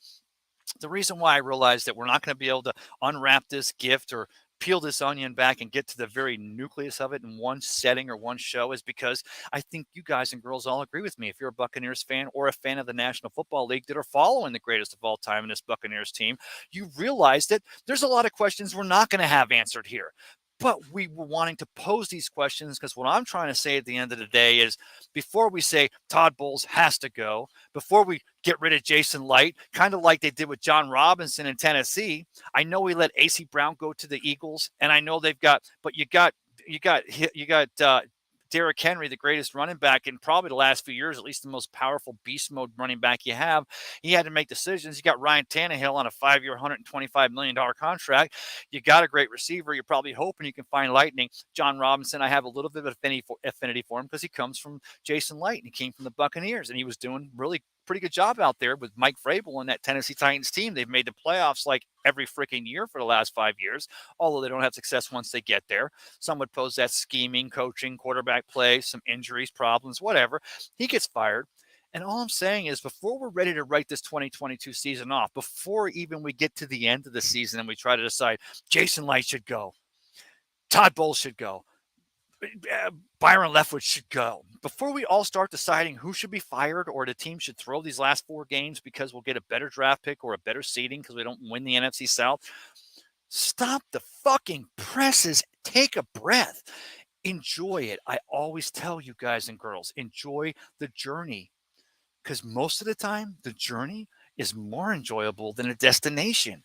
The reason why I realized that we're not going to be able to unwrap this gift or peel this onion back and get to the very nucleus of it in one setting or one show is because I think you guys and girls all agree with me. If you're a Buccaneers fan or a fan of the National Football League that are following the greatest of all time in this Buccaneers team, you realize that there's a lot of questions we're not going to have answered here. But we were wanting to pose these questions because what I'm trying to say at the end of the day is, before we say Todd Bowles has to go, before we get rid of Jason Light, kind of like they did with John Robinson in Tennessee. I know we let AC Brown go to the Eagles, and I know they've got, but you got Derrick Henry, the greatest running back in probably the last few years, at least the most powerful beast mode running back you have. He had to make decisions. You got Ryan Tannehill on a 5-year, $125 million contract. You got a great receiver. You're probably hoping you can find lightning. John Robinson, I have a little bit of affinity for him because he comes from Jason Light, and he came from the Buccaneers, and he was doing really pretty good job out there with Mike Vrabel and that Tennessee Titans team. They've made the playoffs like every freaking year for the last 5 years, although they don't have success once they get there. Some would pose that scheming, coaching, quarterback play, some injuries, problems, whatever. He gets fired. And all I'm saying is, before we're ready to write this 2022 season off, before even we get to the end of the season and we try to decide Jason Light should go, Todd Bowles should go, Byron Leftwich should go, before we all start deciding who should be fired or the team should throw these last 4 games because we'll get a better draft pick or a better seeding because we don't win the NFC South, stop the fucking presses. Take a breath. Enjoy it. I always tell you guys and girls, enjoy the journey, because most of the time the journey is more enjoyable than a destination.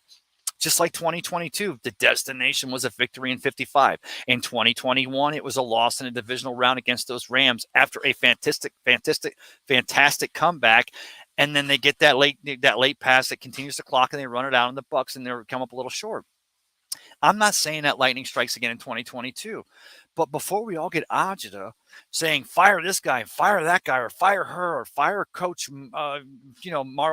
Just like 2022, the destination was a victory in 55. In 2021, it was a loss in a divisional round against those Rams after a fantastic comeback. And then they get that late pass that continues the clock, and they run it out on the Bucs, and they come up a little short. I'm not saying that lightning strikes again in 2022, but before we all get agita saying fire this guy, fire that guy, or fire her, or fire Coach, Mario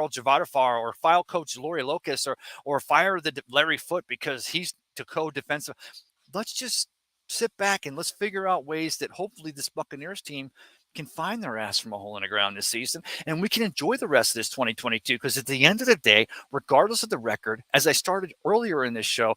Javadafar, or fire Coach Lori Locust, or fire the Larry Foote because he's to co-defensive. Let's just sit back and let's figure out ways that hopefully this Buccaneers team can find their ass from a hole in the ground this season, and we can enjoy the rest of this 2022. Because at the end of the day, regardless of the record, as I started earlier in this show,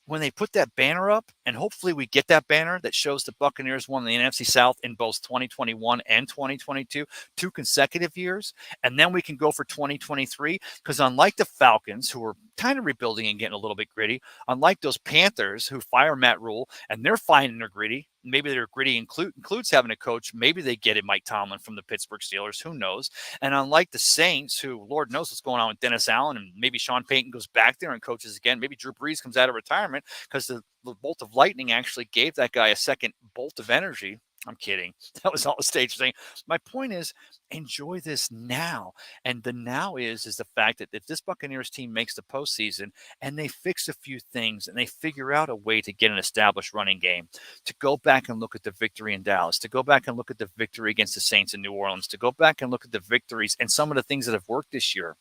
when they put that banner up, and hopefully we get that banner that shows the Buccaneers won the NFC South in both 2021 and 2022, 2 consecutive years, and then we can go for 2023, because unlike the Falcons, who are kind of rebuilding and getting a little bit gritty, unlike those Panthers who fire Matt Rule and they're finding their gritty, maybe their gritty includes having a coach, maybe they get it Mike Tomlin from the Pittsburgh Steelers, who knows, and unlike the Saints, who Lord knows what's going on with Dennis Allen, and maybe Sean Payton goes back there and coaches again, maybe Drew Brees comes out of retirement because the bolt of lightning actually gave that guy a second bolt of energy. I'm kidding. That was all a stage thing. My point is, enjoy this now. And the now is the fact that if this Buccaneers team makes the postseason and they fix a few things and they figure out a way to get an established running game, to go back and look at the victory in Dallas, to go back and look at the victory against the Saints in New Orleans, to go back and look at the victories and some of the things that have worked this year,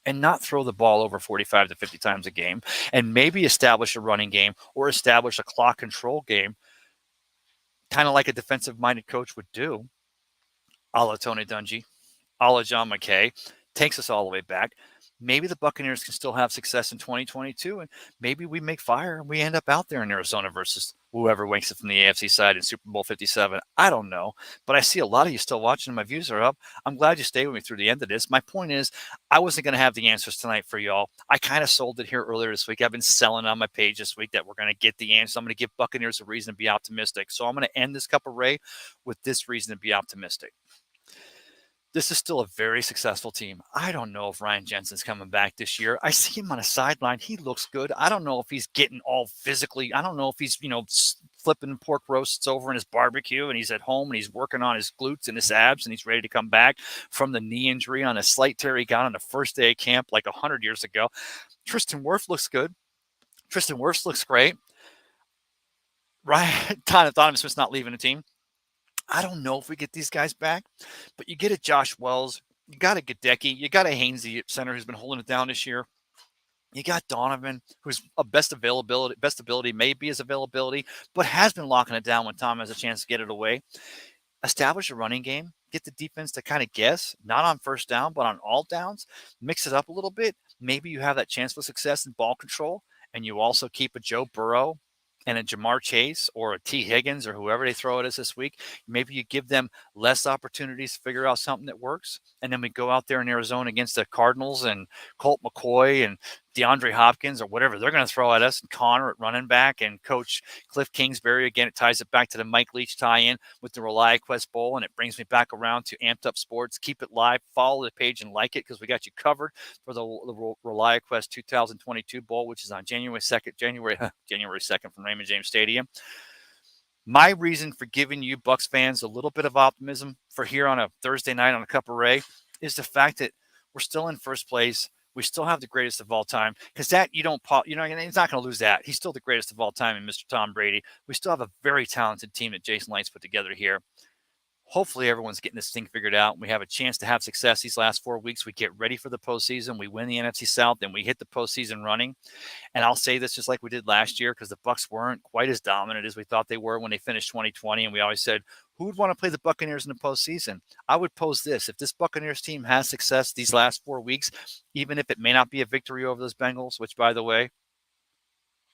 and not throw the ball over 45 to 50 times a game, and maybe establish a running game or establish a clock control game, kind of like a defensive-minded coach would do, a la Tony Dungy, a la John McKay, takes us all the way back. Maybe the Buccaneers can still have success in 2022, and maybe we make fire and we end up out there in Arizona versus whoever wakes up from the AFC side in Super Bowl 57. I don't know, but I see a lot of you still watching. My views are up. I'm glad you stayed with me through the end of this. My point is, I wasn't going to have the answers tonight for y'all. I kind of sold it here earlier this week. I've been selling on my page this week that we're going to get the answers. I'm going to give Buccaneers a reason to be optimistic. So I'm going to end this Cup of Ray with this reason to be optimistic. This is still a very successful team. I don't know if Ryan Jensen's coming back this year. I see him on a sideline. He looks good. I don't know if he's getting all physically. I don't know if he's, flipping pork roasts over in his barbecue and he's at home and he's working on his glutes and his abs and he's ready to come back from the knee injury on a slight tear he got on the first day of camp like 100 years ago. Tristan Wirfs looks good. Tristan Wirfs looks great. Ryan Donovan Smith's not leaving the team. I don't know if we get these guys back, but you get a Josh Wells, you got a Gadecki, you got a Hainsey at center who's been holding it down this year. You got Donovan, who's a best ability, maybe his availability, but has been locking it down when Tom has a chance to get it away. Establish a running game, get the defense to kind of guess, not on first down, but on all downs, mix it up a little bit. Maybe you have that chance for success in ball control, and you also keep a Joe Burrow and a Jamar Chase or a T. Higgins or whoever they throw at us this week. Maybe you give them less opportunities to figure out something that works. And then we go out there in Arizona against the Cardinals and Colt McCoy and DeAndre Hopkins or whatever they're going to throw at us, and Connor at running back, and Coach Cliff Kingsbury. Again, it ties it back to the Mike Leach tie-in with the ReliaQuest Bowl, and it brings me back around to Amped Up Sports. Keep it live. Follow the page and like it because we got you covered for the ReliaQuest 2022 Bowl, which is on January 2nd from Raymond James Stadium. My reason for giving you Bucs fans a little bit of optimism for here on a Thursday night on a Cup of Ray is the fact that we're still in first place. We still have the greatest of all time because that he's not going to lose that. He's still the greatest of all time in Mr. Tom Brady. We still have a very talented team that Jason Light's put together here. Hopefully everyone's getting this thing figured out. We have a chance to have success these last 4 weeks. We get ready for the postseason. We win the NFC South, then we hit the postseason running. And I'll say this just like we did last year because the Bucs weren't quite as dominant as we thought they were when they finished 2020. And we always said, who would want to play the Buccaneers in the postseason? I would pose this. If this Buccaneers team has success these last 4 weeks, even if it may not be a victory over those Bengals, which, by the way,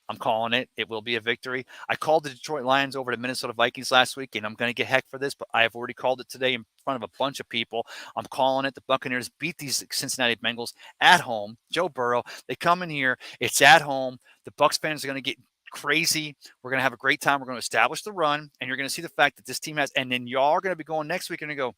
I'm calling it. It will be a victory. I called the Detroit Lions over the Minnesota Vikings last week, and I'm going to get heck for this, but I have already called it today in front of a bunch of people. I'm calling it. The Buccaneers beat these Cincinnati Bengals at home. Joe Burrow, they come in here. It's at home. The Bucs fans are going to get crazy. We're going to have a great time. We're going to establish the run, and you're going to see the fact that this team has, and then y'all are going to be going next week and go,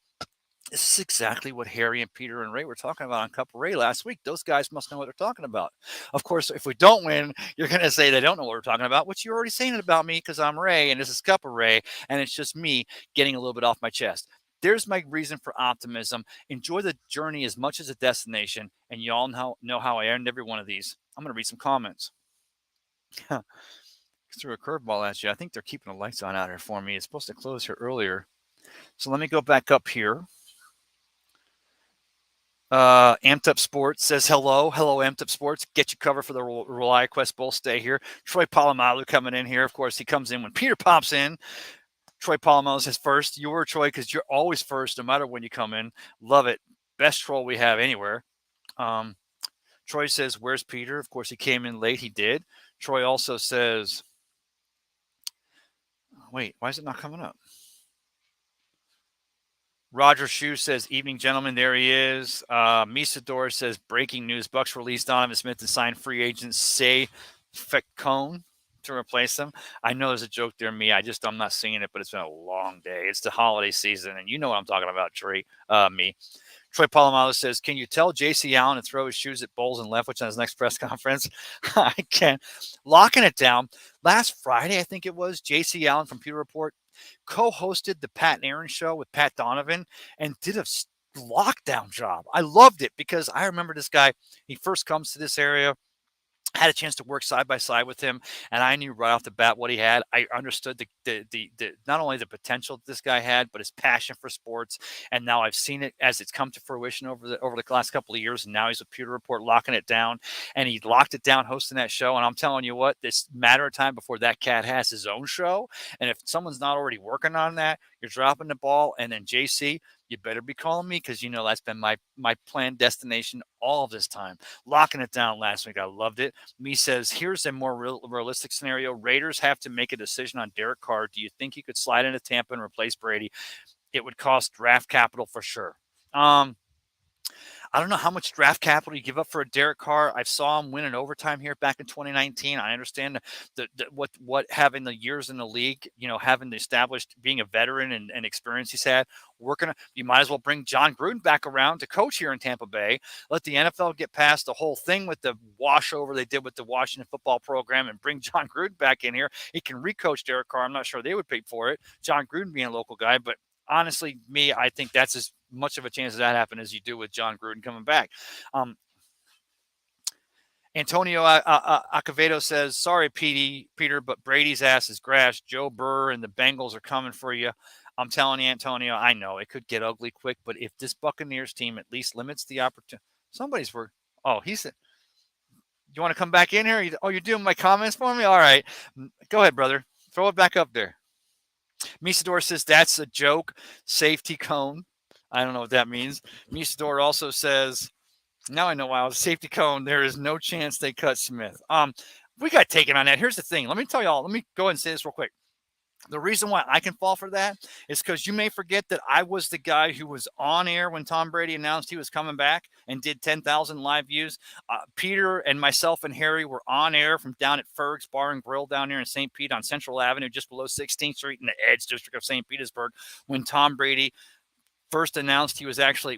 this is exactly what Harry and Peter and Ray were talking about on Cup of Ray last week. Those guys must know what they're talking about. Of course, if we don't win, you're going to say they don't know what we're talking about, which you're already saying it about me because I'm Ray and this is Cup of Ray, and it's just me getting a little bit off my chest. There's my reason for optimism. Enjoy the journey as much as a destination, and you all know how I end every one of these. I'm going to read some comments. Threw a curveball at you. I think they're keeping the lights on out here for me. It's supposed to close here earlier. So let me go back up here. Amped Up Sports says hello. Hello, Amped Up Sports. Get you covered for the ReliaQuest Bowl. Stay here. Troy Polamalu coming in here. Of course, he comes in when Peter pops in. Troy Polamalu says first. You were Troy because you're always first no matter when you come in. Love it. Best troll we have anywhere. Troy says, where's Peter? Of course, he came in late. He did. Troy also says, wait, why is it not coming up? Roger Shue says, evening, gentlemen. There he is. Misador says, breaking news. Bucs released Donovan Smith and signed free agent Say Fecone to replace him. I know there's a joke there, me. I'm not seeing it, but it's been a long day. It's the holiday season, and you know what I'm talking about, me. Troy Polamalu says, can you tell J.C. Allen to throw his shoes at Bowles and Leftwich on his next press conference? I can. Locking it down. Last Friday, I think it was, J.C. Allen from Pewter Report co-hosted the Pat and Aaron show with Pat Donovan and did a lockdown job. I loved it because I remember this guy. He first comes to this area. Had a chance to work side by side with him, and I knew right off the bat what he had. I understood the not only the potential that this guy had, but his passion for sports. And now I've seen it as it's come to fruition over the last couple of years. And now he's with Pewter Report locking it down, and he locked it down hosting that show. And I'm telling you what, this matter of time before that cat has his own show. And if someone's not already working on that, you're dropping the ball. And then JC, you better be calling me because you know that's been my planned destination all of this time. Locking it down last week. I loved it. Me says, here's a more realistic scenario. Raiders have to make a decision on Derek Carr. Do you think he could slide into Tampa and replace Brady? It would cost draft capital for sure. I don't know how much draft capital you give up for a Derek Carr. I saw him win in overtime here back in 2019. I understand what having the years in the league, having the established, being a veteran and experience he's had. You might as well bring John Gruden back around to coach here in Tampa Bay. Let the NFL get past the whole thing with the washover they did with the Washington football program and bring John Gruden back in here. He can recoach Derek Carr. I'm not sure they would pay for it. John Gruden being a local guy, but honestly, I think that's as much of a chance of that happen as you do with John Gruden coming back. Antonio Acevedo says, sorry, Peter, but Brady's ass is grass. Joe Burr and the Bengals are coming for you. I'm telling you, Antonio, I know it could get ugly quick, but if this Buccaneers team at least limits the opportunity, he said, you want to come back in here? You're doing my comments for me? All right. Go ahead, brother. Throw it back up there. Misador says, that's a joke. Safety cone. I don't know what that means. Misador also says, now I know why. Safety cone. There is no chance they cut Smith. We got taken on that. Here's the thing. Let me tell y'all. Let me go ahead and say this real quick. The reason why I can fall for that is because you may forget that I was the guy who was on air when Tom Brady announced he was coming back and did 10,000 live views. Peter and myself and Harry were on air from down at Ferg's Bar and Grill down there in St. Pete on Central Avenue, just below 16th Street in the Edge District of St. Petersburg, when Tom Brady first announced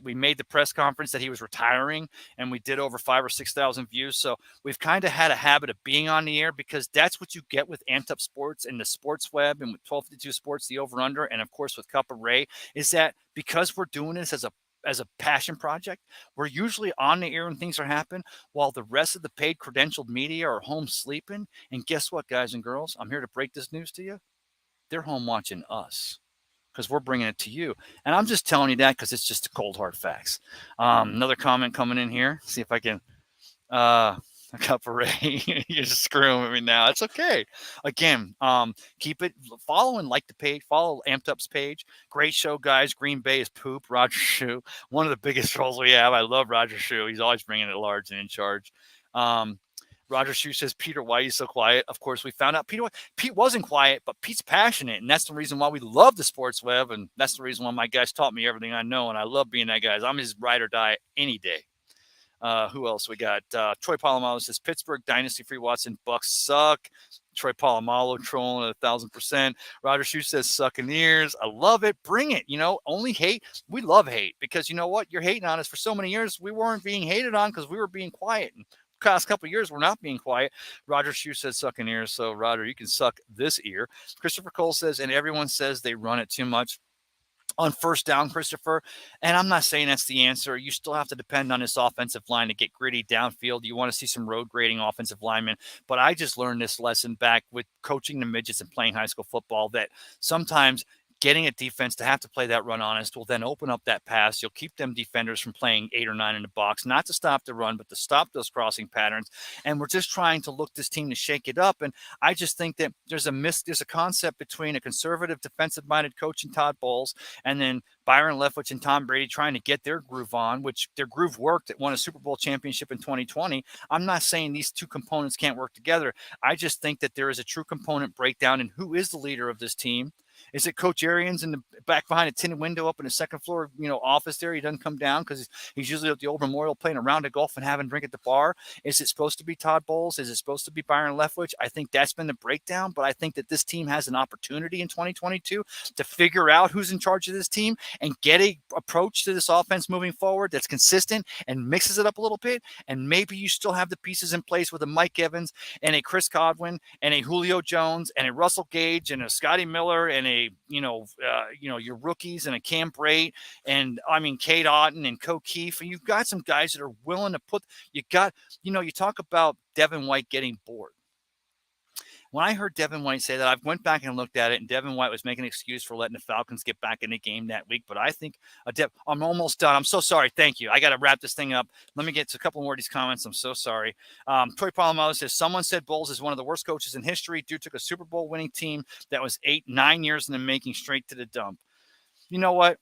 we made the press conference that he was retiring, and we did over 5,000 or 6,000 views. So we've kind of had a habit of being on the air because that's what you get with Amped Up Sports and the Sports Web and with 1252 Sports, the over under, and of course with Cup of Ray, is that because we're doing this as a passion project, we're usually on the air when things are happening while the rest of the paid credentialed media are home sleeping. And guess what, guys and girls? I'm here to break this news to you. They're home watching us, because we're bringing it to you. And I'm just telling you that because it's just cold, hard facts. Another comment coming in here. See if I can Cup of Ray. You're just screwing with me now. It's okay. Again, keep it following, like the page, follow Amped Up's page. Great show, guys. Green Bay is poop. Roger Shue, one of the biggest roles we have. I love Roger Shue. He's always bringing it large and in charge. Roger Shue says, Peter, why are you so quiet? Of course, we found out Pete wasn't quiet, but Pete's passionate, and that's the reason why we love the Sports Web, and that's the reason why my guys taught me everything I know, and I love being that guy. I'm his ride or die any day. Who else we got? Troy Polamalu says, Pittsburgh Dynasty Free Watson Bucks suck. Troy Polamalu trolling 1,000%. Roger Shue says, Buccaneers. I love it. Bring it. Only hate. We love hate because you know what? You're hating on us for so many years. We weren't being hated on because we were being quiet. And past couple of years, we're not being quiet. Roger Shue says, sucking ears. So, Roger, you can suck this ear. Christopher Cole says, and everyone says they run it too much on first down, Christopher. And I'm not saying that's the answer. You still have to depend on this offensive line to get gritty downfield. You want to see some road grading offensive linemen. But I just learned this lesson back with coaching the midgets and playing high school football that sometimes getting a defense to have to play that run honest will then open up that pass. You'll keep them defenders from playing 8 or 9 in the box, not to stop the run, but to stop those crossing patterns. And we're just trying to look this team to shake it up. And I just think that there's a concept between a conservative defensive-minded coach in Todd Bowles and then Byron Leftwich and Tom Brady trying to get their groove on, which their groove worked. It won a Super Bowl championship in 2020. I'm not saying these two components can't work together. I just think that there is a true component breakdown in who is the leader of this team. Is it Coach Arians in the back behind a tinted window up in the second floor, office there? He doesn't come down because he's usually at the Old Memorial playing a round of golf and having a drink at the bar. Is it supposed to be Todd Bowles? Is it supposed to be Byron Leftwich? I think that's been the breakdown, but I think that this team has an opportunity in 2022 to figure out who's in charge of this team and get a approach to this offense moving forward that's consistent and mixes it up a little bit. And maybe you still have the pieces in place with a Mike Evans and a Chris Godwin and a Julio Jones and a Russell Gage and a Scotty Miller and your rookies and a Cam Brate and Cade Otton and Co Keefe. And you've got some guys that are willing to you talk about Devin White getting bored. When I heard Devin White say that, I went back and looked at it, and Devin White was making an excuse for letting the Falcons get back in the game that week. But I think I'm almost done. I'm so sorry. Thank you. I got to wrap this thing up. Let me get to a couple more of these comments. I'm so sorry. Troy Polamalu says, someone said Bowles is one of the worst coaches in history. Dude took a Super Bowl winning team that was 8-9 years in the making straight to the dump. You know what?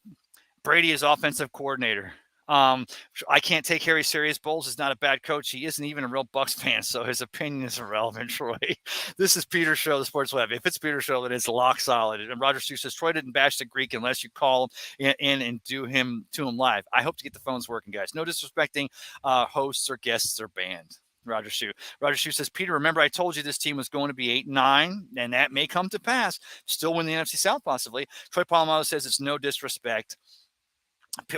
Brady is offensive coordinator. I can't take Harry serious. Bowles is not a bad coach. He isn't even a real Bucks fan, so his opinion is irrelevant, Troy. This is Peter's show, the Sports Web. If it's Peter's show, then it's lock solid. And Roger Stu says, Troy didn't bash the Greek unless you call in and do him to him live. I hope to get the phones working, guys. No disrespecting hosts or guests or band. Roger Shue. Roger Shue says, Peter, remember I told you this team was going to be 8-9, and that may come to pass. Still win the NFC South, possibly. Troy Polamalu says it's no disrespect.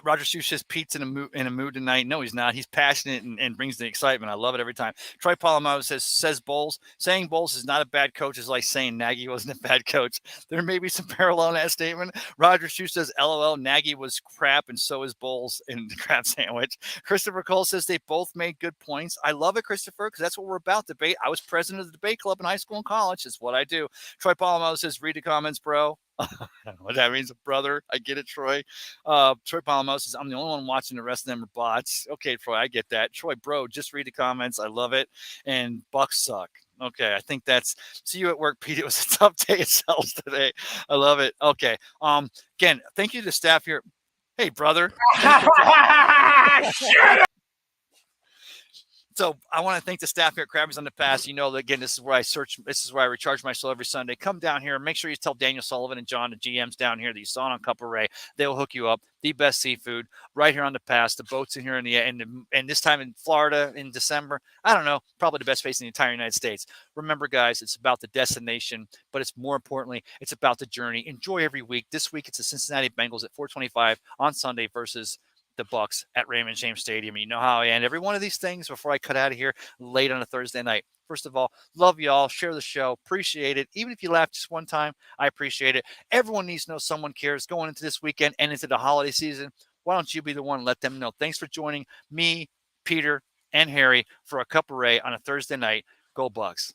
Roger Shue says Pete's in a mood tonight. No, he's not. He's passionate and brings the excitement. I love it every time. Troy Polamalu says Bowles. Saying Bowles is not a bad coach is like saying Nagy wasn't a bad coach. There may be some parallel in that statement. Roger Shue says, LOL, Nagy was crap, and so is Bowles in the crab sandwich. Christopher Cole says they both made good points. I love it, Christopher, because that's what we're about, debate. I was president of the debate club in high school and college. It's what I do. Troy Polamalu says, read the comments, bro. I don't know what that means, brother. I get it, Troy. Troy Polamalu says, I'm the only one watching. The rest of them are bots. Okay, Troy, I get that. Troy, bro, just read the comments. I love it. And Bucks suck. Okay, I think that's – see you at work, Pete. It was a tough day at sales today. I love it. Okay. Again, thank you to the staff here. Hey, brother. Shut up. So I want to thank the staff here at Krabby's on the Pass. You know that, again, this is where I recharge my soul every Sunday. Come down here and make sure you tell Daniel Sullivan and John, the GMs down here, that you saw it on Cup of Ray. They'll hook you up. The best seafood right here on the Pass. The boats in here and this time in Florida in December. I don't know, probably the best place in the entire United States. Remember, guys, it's about the destination, but it's more importantly, it's about the journey. Enjoy every week. This week, it's the Cincinnati Bengals at 4:25 on Sunday versus the Bucks at Raymond James Stadium. You know how I end every one of these things before I cut out of here late on a Thursday night. First of all, love y'all. Share the show. Appreciate it. Even if you laugh just one time, I appreciate it. Everyone needs to know someone cares going into this weekend and into the holiday season. Why don't you be the one to let them know? Thanks for joining me, Peter, and Harry for a Cup of Ray on a Thursday night. Go Bucks.